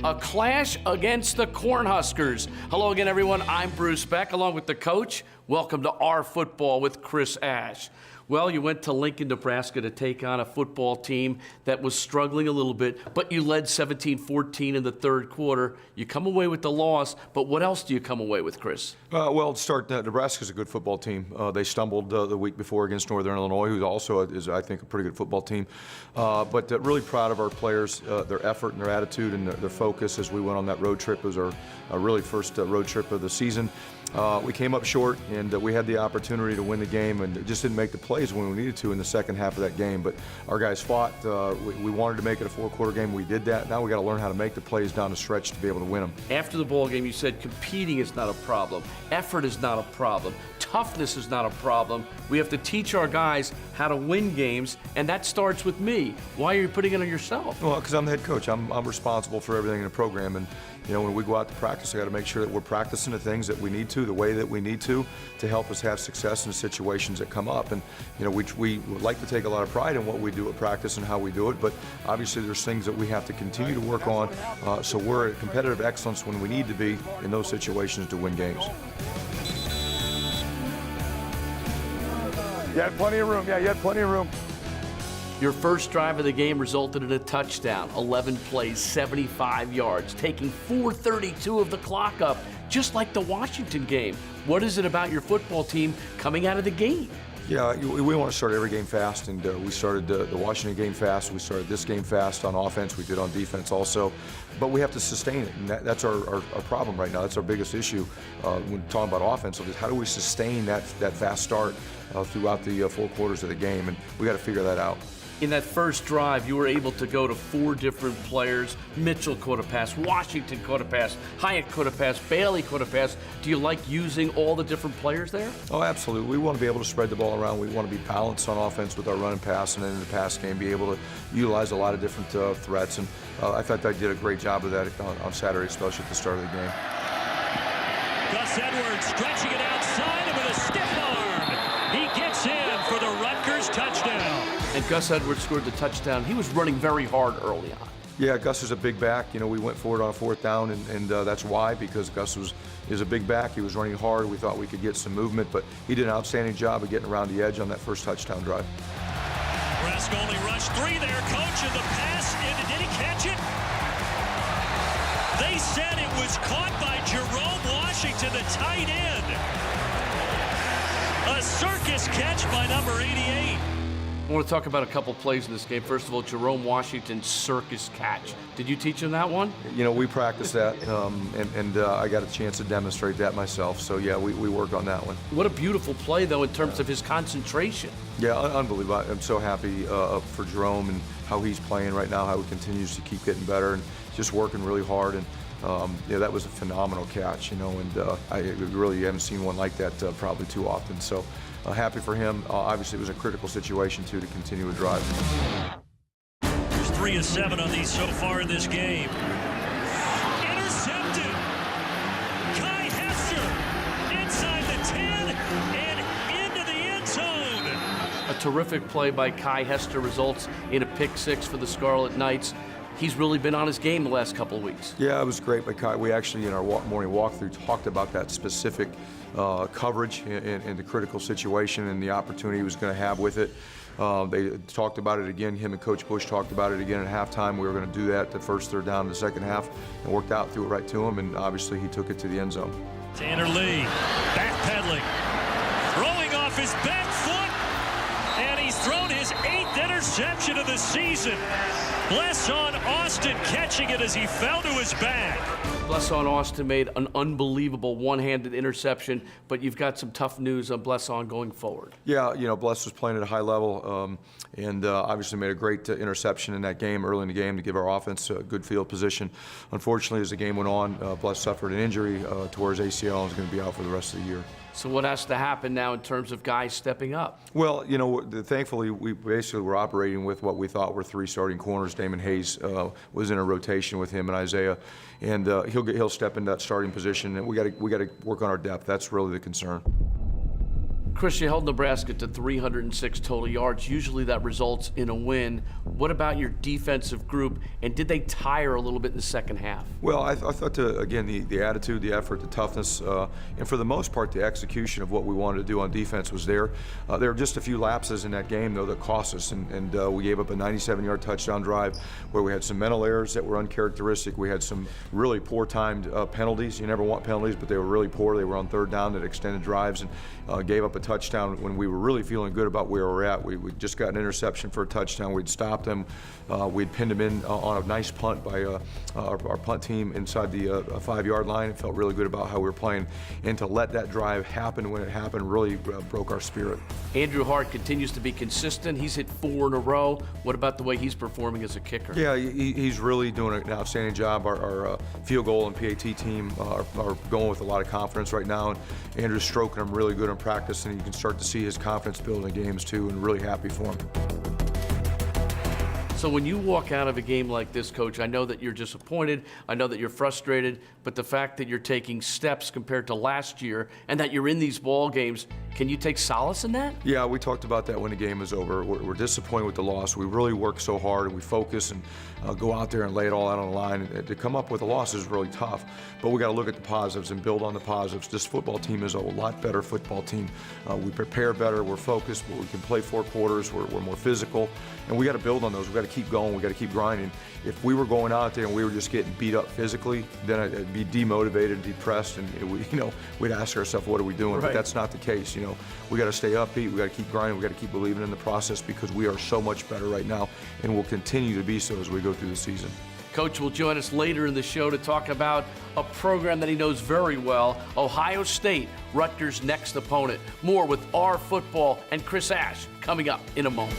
a clash against the Cornhuskers. Hello again, everyone. I'm Bruce Beck, along with the coach. Welcome to Our Football with Chris Ash. Well, you went to Lincoln, Nebraska to take on a football team that was struggling a little bit, but you led 17-14 in the third quarter. You come away with the loss, but what else do you come away with, Chris? Well, to start, Nebraska's a good football team. They stumbled the week before against Northern Illinois, who also is, I think, a pretty good football team. But really proud of our players, their effort and their attitude and their focus as we went on that road trip. It was our really first road trip of the season. We came up short, and we had the opportunity to win the game, and just didn't make the plays when we needed to in the second half of that game. But our guys fought. We wanted to make it a four-quarter game. We did that. Now we got to learn how to make the plays down the stretch to be able to win them. After the ball game, you said competing is not a problem. Effort is not a problem. Toughness is not a problem. We have to teach our guys how to win games, and that starts with me. Why are you putting it on yourself? Well, because I'm the head coach. I'm responsible for everything in the program, and when we go out to practice, I got to make sure that we're practicing the things that we need to, the way that we need to help us have success in the situations that come up. And we would like to take a lot of pride in what we do at practice and how we do it, but obviously there's things that we have to continue to work on. So we're at competitive excellence when we need to be in those situations to win games. You had plenty of room. Yeah, you had plenty of room. Your first drive of the game resulted in a touchdown, 11 plays, 75 yards, taking 4:32 of the clock up, just like the Washington game. What is it about your football team coming out of the game? Yeah, we want to start every game fast, and we started the Washington game fast. We started this game fast on offense. We did on defense also. But we have to sustain it, and that's our problem right now. That's our biggest issue when talking about offense. Is how do we sustain that fast start throughout the four quarters of the game, and we got to figure that out. In that first drive, you were able to go to 4 different players. Mitchell caught a pass, Washington caught a pass, Hyatt caught a pass, Bailey caught a pass. Do you like using all the different players there? Oh, absolutely. We want to be able to spread the ball around. We want to be balanced on offense with our run and pass, and then in the pass game be able to utilize a lot of different threats. And I thought I did a great job of that on Saturday, especially at the start of the game. Gus Edwards stretching it outside and with a stiff arm. He gets in for the Rutgers touchdown. And Gus Edwards scored the touchdown. He was running very hard early on. Yeah, Gus is a big back. We went for it on a fourth down, and that's why, because Gus is a big back. He was running hard. We thought we could get some movement, but he did an outstanding job of getting around the edge on that first touchdown drive. Nebraska only rushed 3 there, coach, and the pass, and did he catch it? They said it was caught by Jerome Washington, the tight end. A circus catch by number 88. I want to talk about a couple plays in this game. First of all, Jerome Washington's circus catch. Did you teach him that one? We practiced that, and I got a chance to demonstrate that myself. So, yeah, we worked on that one. What a beautiful play, though, in terms of his concentration. Yeah, unbelievable. I'm so happy for Jerome and how he's playing right now, how he continues to keep getting better and just working really hard. And, that was a phenomenal catch, and I really haven't seen one like that probably too often. So, happy for him. Obviously, it was a critical situation, too, to continue a drive. There's 3 of 7 on these so far in this game. Intercepted. Kai Hester inside the 10 and into the end zone. A terrific play by Kai Hester results in a pick-6 for the Scarlet Knights. He's really been on his game the last couple of weeks. Yeah, it was great by Kai. We actually, in our morning walkthrough, talked about that specific coverage in the critical situation and the opportunity he was going to have with it. They talked about it again. Him and Coach Bush talked about it again at halftime. We were going to do that the first third down in the second half, and worked out, threw it right to him, and obviously he took it to the end zone. Tanner Lee backpedaling, throwing off his back foot, and he's thrown his 8th interception of the season. Bless on Austin catching it as he fell to his back. Bless on Austin made an unbelievable one-handed interception, but you've got some tough news on Bless on going forward. Yeah, Bless was playing at a high level and obviously made a great interception in that game, early in the game, to give our offense a good field position. Unfortunately, as the game went on, Bless suffered an injury to his ACL and is going to be out for the rest of the year. So what has to happen now in terms of guys stepping up? Well, thankfully, we basically were operating with what we thought were 3 starting corners. Damon Hayes was in a rotation with him and Isaiah, and he'll step into that starting position. And we got to work on our depth. That's really the concern. Chris, you held Nebraska to 306 total yards. Usually that results in a win. What about your defensive group, and did they tire a little bit in the second half? Well, I thought, again, the attitude, the effort, the toughness, and for the most part, the execution of what we wanted to do on defense was there. There were just a few lapses in that game, though, that cost us, and we gave up a 97-yard touchdown drive where we had some mental errors that were uncharacteristic. We had some really poor timed penalties. You never want penalties, but they were really poor. They were on third down that extended drives and gave up a touchdown when we were really feeling good about where we're at. We just got an interception for a touchdown. We'd stopped them. We'd pinned them in on a nice punt by our punt team inside the 5-yard line. It felt really good about how we were playing. And to let that drive happen when it happened really broke our spirit. Andrew Hart continues to be consistent. He's hit 4 in a row. What about the way he's performing as a kicker? Yeah, he's really doing an outstanding job. Our field goal and PAT team are going with a lot of confidence right now. And Andrew's stroking them really good in practice, and you can start to see his confidence build in games too, and really happy for him. So when you walk out of a game like this, Coach, I know that you're disappointed, I know that you're frustrated, but the fact that you're taking steps compared to last year and that you're in these ball games, can you take solace in that? Yeah, we talked about that when the game is over. We're disappointed with the loss. We really work so hard and we focus and go out there and lay it all out on the line. And to come up with a loss is really tough, but we got to look at the positives and build on the positives. This football team is a lot better football team. We prepare better, we're focused, we can play 4 quarters, we're more physical, and we got to build on those. We got to keep going, we got to keep grinding. If we were going out there and we were just getting beat up physically, then I'd be demotivated, depressed, and we'd ask ourselves, what are we doing? Right. But that's not the case. We got to stay upbeat, we got to keep grinding, we got to keep believing in the process, because we are so much better right now and will continue to be so as we go through the season. Coach will join us later in the show to talk about a program that he knows very well, Ohio State, Rutgers' next opponent. More with our football and Chris Ash coming up in a moment.